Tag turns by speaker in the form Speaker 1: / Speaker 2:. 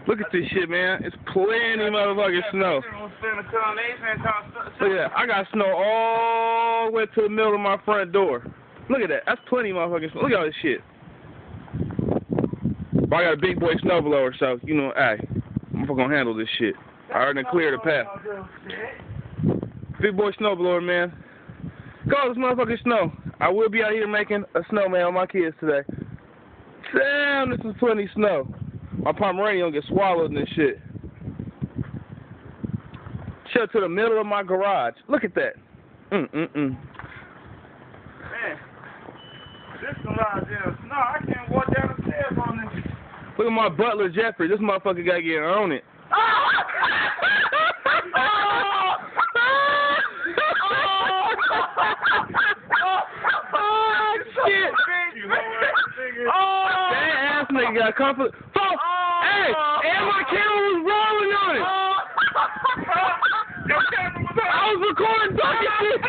Speaker 1: Look at this shit, man. It's plenty of motherfucking snow. Look at that. I got snow all the way to the middle of my front door. Look at that. That's plenty of motherfucking snow. Look at all this shit. But I got a big boy snowblower, so, you know, hey, I'm gonna handle this shit. I already cleared the path. Big boy snowblower, man. Go this motherfucking snow. I will be out here making a snowman on my kids today. Damn, this is plenty of snow. My Pomeranian gonna get swallowed in this shit. Chill to the middle of my garage. Look at that. Man,
Speaker 2: this garage is snow. I can't walk down the stairs on this.
Speaker 1: Look at my butler Jeffrey. This motherfucker gotta get on it. Shit. That ass nigga got comfort. Hey, and my camera was rolling on it. I was recording talking shit.